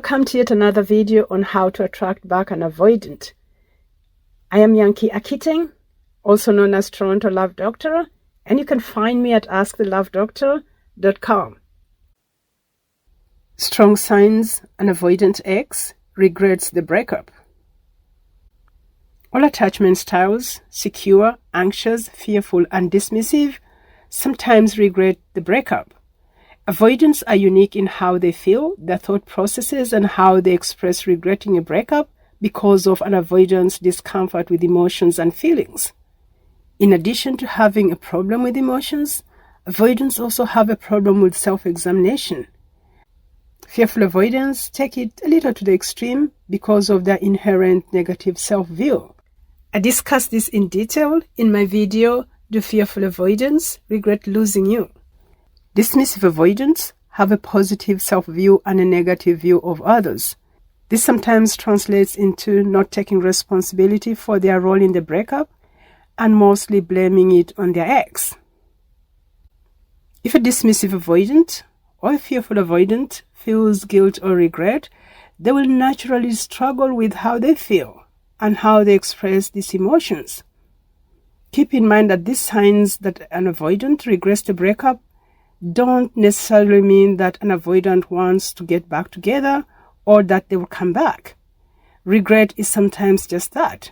Welcome to yet another video on how to attract back an avoidant. I am Yankee Akiteng, also known as Toronto Love Doctor, and you can find me at askthelovedoctor.com. Strong signs an avoidant ex regrets the breakup. All attachment styles, secure, anxious, fearful, and dismissive, sometimes regret the breakup. Avoidants are unique in how they feel, their thought processes, and how they express regretting a breakup because of an avoidant's discomfort with emotions and feelings. In addition to having a problem with emotions, avoidants also have a problem with self-examination. Fearful avoidants take it a little to the extreme because of their inherent negative self-view. I discussed this in detail in my video, Do Fearful Avoidants Regret Losing You? Dismissive avoidants have a positive self-view and a negative view of others. This sometimes translates into not taking responsibility for their role in the breakup and mostly blaming it on their ex. If a dismissive avoidant or a fearful avoidant feels guilt or regret, they will naturally struggle with how they feel and how they express these emotions. Keep in mind that these signs that an avoidant regrets the breakup don't necessarily mean that an avoidant wants to get back together or that they will come back. Regret is sometimes just that,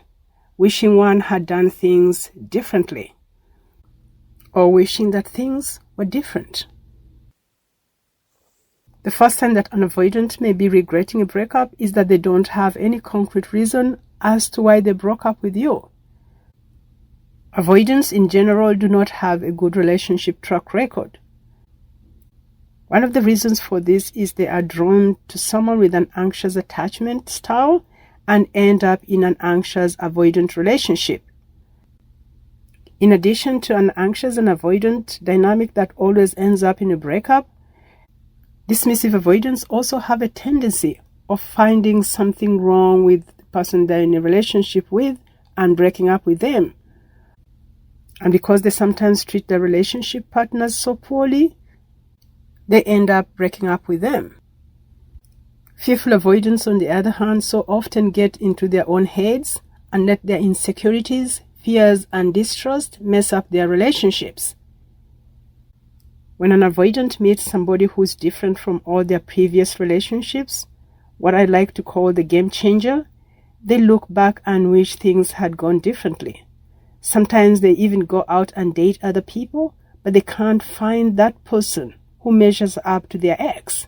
wishing one had done things differently, or wishing that things were different. The first sign that an avoidant may be regretting a breakup is that they don't have any concrete reason as to why they broke up with you. Avoidants in general do not have a good relationship track record. One of the reasons for this is they are drawn to someone with an anxious attachment style and end up in an anxious avoidant relationship. In addition to an anxious and avoidant dynamic that always ends up in a breakup, dismissive avoidants also have a tendency of finding something wrong with the person they're in a relationship with and breaking up with them. And because they sometimes treat their relationship partners so poorly, they end up breaking up with them. Fearful avoidants, on the other hand, so often get into their own heads and let their insecurities, fears, and distrust mess up their relationships. When an avoidant meets somebody who's different from all their previous relationships, what I like to call the game changer, they look back and wish things had gone differently. Sometimes they even go out and date other people, but they can't find that person who measures up to their ex.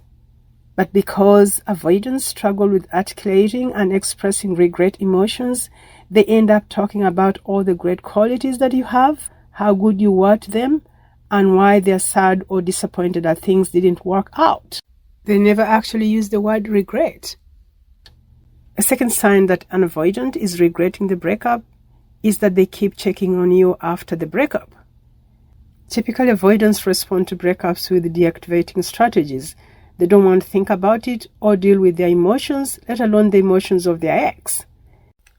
But because avoidants struggle with articulating and expressing regret emotions, they end up talking about all the great qualities that you have, how good you were to them, and why they're sad or disappointed that things didn't work out. They never actually use the word regret. A second sign that an avoidant is regretting the breakup is that they keep checking on you after the breakup. Typically, avoidants respond to breakups with deactivating strategies. They don't want to think about it or deal with their emotions, let alone the emotions of their ex.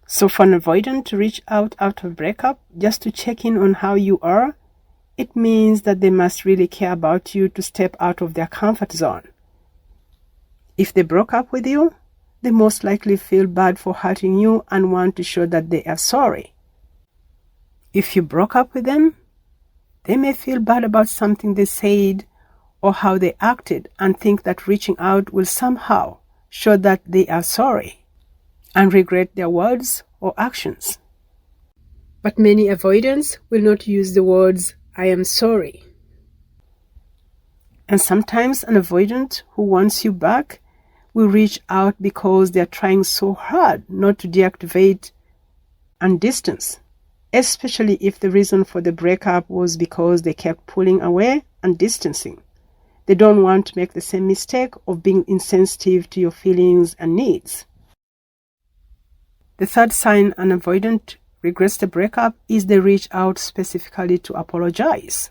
So for an avoidant to reach out of a breakup just to check in on how you are, it means that they must really care about you to step out of their comfort zone. If they broke up with you, they most likely feel bad for hurting you and want to show that they are sorry. If you broke up with them, they may feel bad about something they said or how they acted and think that reaching out will somehow show that they are sorry and regret their words or actions. But many avoidants will not use the words, I am sorry. And sometimes an avoidant who wants you back will reach out because they are trying so hard not to deactivate and distance, especially if the reason for the breakup was because they kept pulling away and distancing. They don't want to make the same mistake of being insensitive to your feelings and needs. The third sign an avoidant regrets the breakup is they reach out specifically to apologize.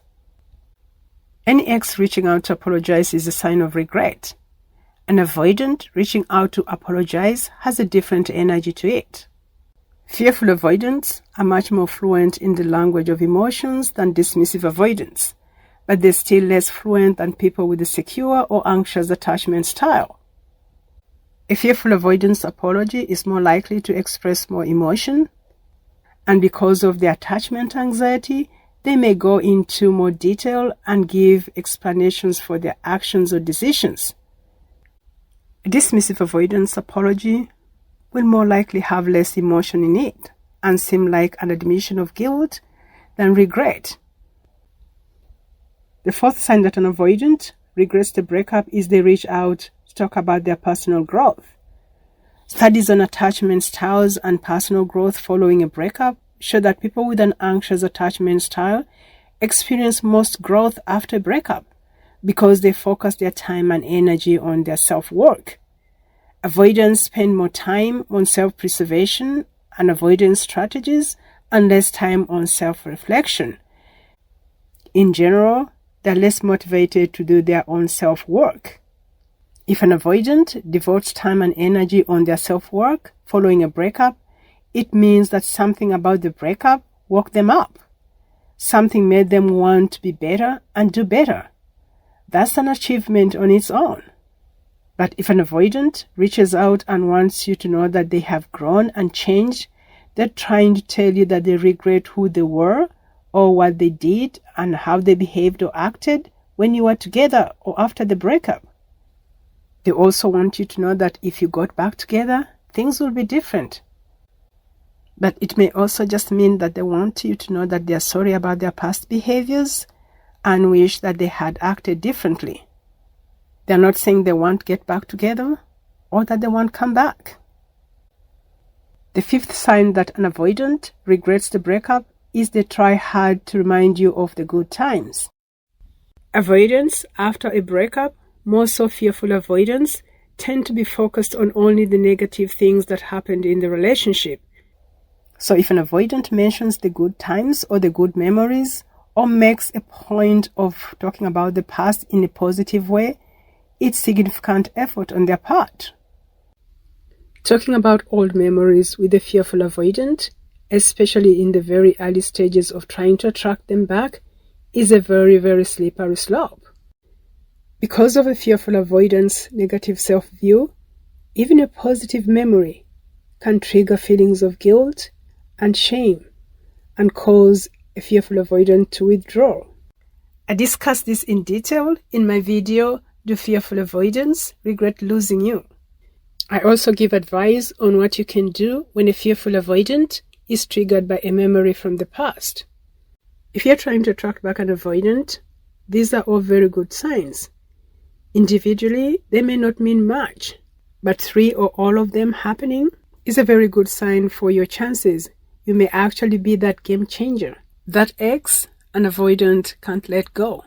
Any ex reaching out to apologize is a sign of regret. An avoidant reaching out to apologize has a different energy to it. Fearful avoidants are much more fluent in the language of emotions than dismissive avoidants, but they're still less fluent than people with a secure or anxious attachment style. A fearful avoidance apology is more likely to express more emotion, and because of the attachment anxiety, they may go into more detail and give explanations for their actions or decisions. A dismissive avoidance apology will more likely have less emotion in it and seem like an admission of guilt than regret. The fourth sign that an avoidant regrets the breakup is they reach out to talk about their personal growth. Studies on attachment styles and personal growth following a breakup show that people with an anxious attachment style experience most growth after a breakup because they focus their time and energy on their self-work. Avoidants spend more time on self-preservation and avoidance strategies and less time on self-reflection. In general, they're less motivated to do their own self-work. If an avoidant devotes time and energy on their self-work following a breakup, it means that something about the breakup woke them up. Something made them want to be better and do better. That's an achievement on its own. But if an avoidant reaches out and wants you to know that they have grown and changed, they're trying to tell you that they regret who they were or what they did and how they behaved or acted when you were together or after the breakup. They also want you to know that if you got back together, things will be different. But it may also just mean that they want you to know that they are sorry about their past behaviors and wish that they had acted differently. They're not saying they won't get back together or that they won't come back. The fifth sign that an avoidant regrets the breakup is they try hard to remind you of the good times. Avoidants after a breakup, more so fearful avoidants, tend to be focused on only the negative things that happened in the relationship. So if an avoidant mentions the good times or the good memories or makes a point of talking about the past in a positive way, it's significant effort on their part. Talking about old memories with a fearful avoidant, especially in the very early stages of trying to attract them back, is a very, very slippery slope. Because of a fearful avoidant's negative self-view, even a positive memory can trigger feelings of guilt and shame and cause a fearful avoidant to withdraw. I discuss this in detail in my video, Do Fearful Avoidants Regret Losing You? I also give advice on what you can do when a fearful avoidant is triggered by a memory from the past. If you're trying to attract back an avoidant, these are all very good signs. Individually, they may not mean much, but 3 or all of them happening is a very good sign for your chances. You may actually be that game changer, that ex an avoidant can't let go.